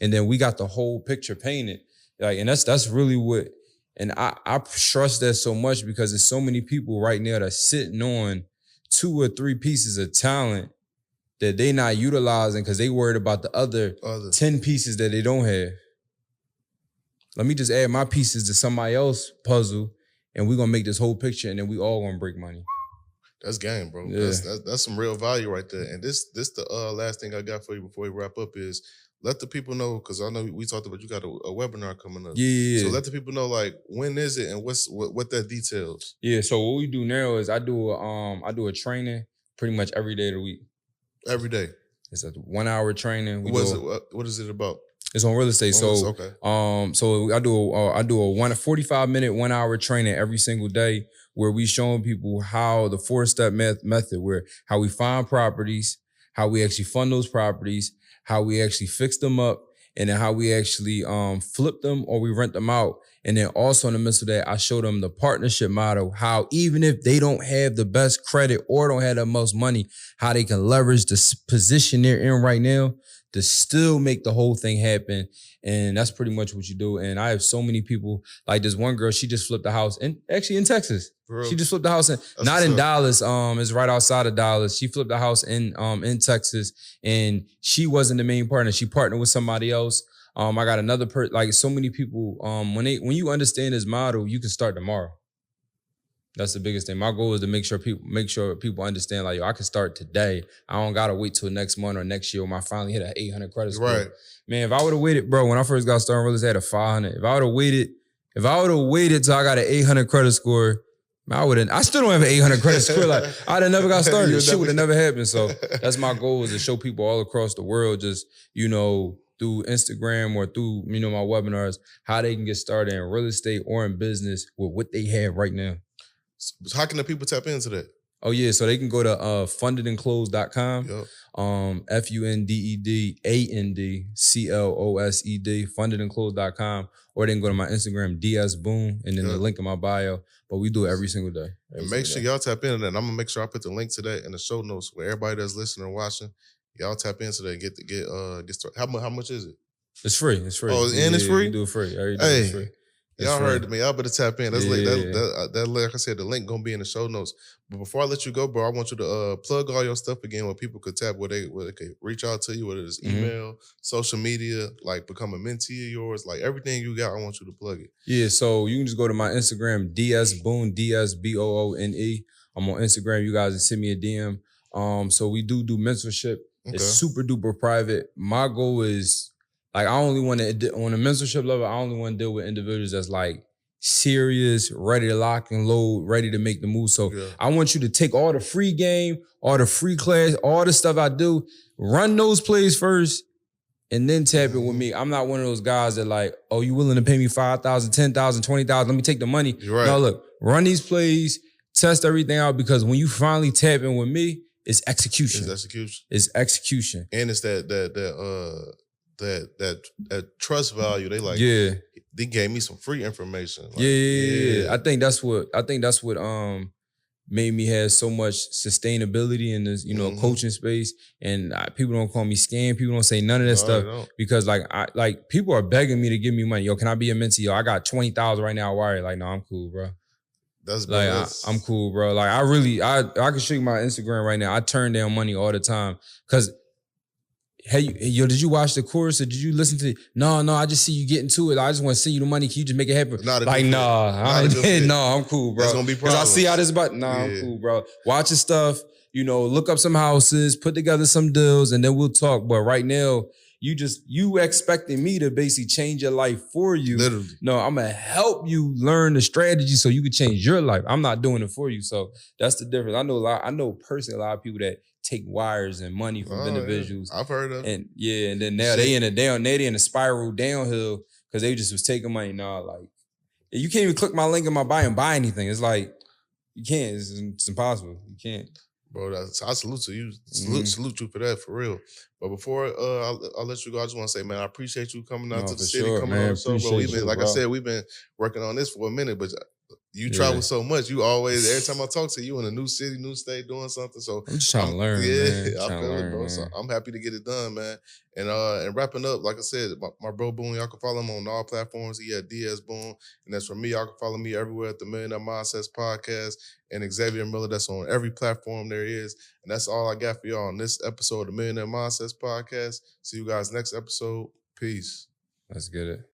And then we got the whole picture painted. Like, and that's really what, and I trust that so much because there's so many people right now that's sitting on 2 or 3 pieces of talent that they not utilizing because they worried about the other 10 pieces that they don't have. Let me just add my pieces to somebody else's puzzle and we're going to make this whole picture and then we all going to break money. That's game, bro. Yeah. That's some real value right there. And this the last thing I got for you before we wrap up is let the people know, because I know we talked about you got a webinar coming up. Yeah. So let the people know, like, when is it and what that details? Yeah. So what we do now is I do a training pretty much every day of the week. Every day. It's a 1 hour training. What is it about? It's on real estate. So okay. So I do a 45-minute 1 hour training every single day where we showing people how the 4-step method, where how we find properties, how we actually fund those properties, how we actually fix them up, and then how we actually flip them or we rent them out. And then also in the midst of that, I show them the partnership model, how even if they don't have the best credit or don't have the most money, how they can leverage the position they're in right now to still make the whole thing happen. And that's pretty much what you do. And I have so many people, like this one girl, she just flipped a house in Texas. She just flipped the house not in Dallas. It's right outside of Dallas. She flipped the house in Texas, and she wasn't the main partner. She partnered with somebody else. I got another like so many people. When you understand this model, you can start tomorrow. That's the biggest thing. My goal is to make sure people understand, like, yo, I can start today. I don't gotta wait till next month or next year when I finally hit an 800 credit score. Right. Man, if I would have waited, bro, when I first got started, I really had a 500. If I would have waited till I got an 800 credit score, I still don't have an 800 credit score. Like, I'd have never got started. This shit would have never happened. So that's my goal, is to show people all across the world, just, through Instagram or through, my webinars, how they can get started in real estate or in business with what they have right now. So how can the people tap into that? Oh, yeah. So they can go to fundedandclosed.com. Yep. FUNDEDANDCLOSED, fundedandclosed.com. Or they can go to my Instagram, DS Boone, and then the link in my bio. But we do it every single day. And make sure y'all tap into that. And I'm gonna make sure I put the link to that in the show notes where everybody that's listening and watching, y'all tap into that and get started. How much is it? It's free. It's free. Oh, and it's free? We do it free. It's free. Y'all heard me. Y'all better tap in. That's that, like I said, the link gonna be in the show notes. But before I let you go, bro, I want you to plug all your stuff again where people could tap, where they could reach out to you, whether it's email, social media, like become a mentee of yours, like everything you got, I want you to plug it. Yeah, so you can just go to my Instagram, DS Boone, DSBOONE. I'm on Instagram. You guys can send me a DM. So we do mentorship. Okay. It's super duper private. My goal is, like, I only want to, on a mentorship level, I only want to deal with individuals that's like serious, ready to lock and load, ready to make the move. So I want you to take all the free game, all the free class, all the stuff I do, run those plays first, and then tap it with me. I'm not one of those guys that like, oh, you willing to pay me 5,000, 10,000, 20,000? Let me take the money. You're right. No, look, run these plays, test everything out, because when you finally tap in with me, it's execution. It's execution. And it's that trust value. They like, they gave me some free information. Like, I think that's what made me have so much sustainability in this, coaching space. And people don't call me scam. People don't say none of that stuff because like people are begging me to give me money. Yo, can I be a mentee? Yo, I got 20,000 right now. Wire. Like, no, I'm cool, bro. That's like I'm cool, bro. Like I can show you my Instagram right now. I turn down money all the time because. Hey, yo, did you watch the course or did you listen to it? No, I just see you getting to it. I just want to send you the money. Can you just make it happen? Like, I'm cool, bro. That's gonna be problems. Because I see how this about. I'm cool, bro. Watch your stuff, look up some houses, put together some deals, and then we'll talk. But right now, you expecting me to basically change your life for you. Literally. No, I'm gonna help you learn the strategy so you can change your life. I'm not doing it for you. So that's the difference. I know personally a lot of people that take wires and money from individuals. Yeah. I've heard of it. And then now they in a spiral downhill because they just was taking money. Nah, like you can't even click my link in my bio and buy anything. It's like you can't. It's impossible. You can't. Bro, I salute to you. Salute you for that, for real. But before I'll let you go, I just want to say, man, I appreciate you coming out to the city, coming on the show, bro. I said, we've been working on this for a minute, but you travel so much. You always, every time I talk to you in a new city, new state, doing something. So I'm just trying to learn. Yeah, I feel it, bro. So I'm happy to get it done, man. And wrapping up, like I said, my bro Boone, y'all can follow him on all platforms. He at DS Boone. And that's for me. Y'all can follow me everywhere at the Millionaire Mindsets Podcast. And Xavier Miller, that's on every platform there is. And that's all I got for y'all on this episode of the Millionaire Mindsets Podcast. See you guys next episode. Peace. Let's get it.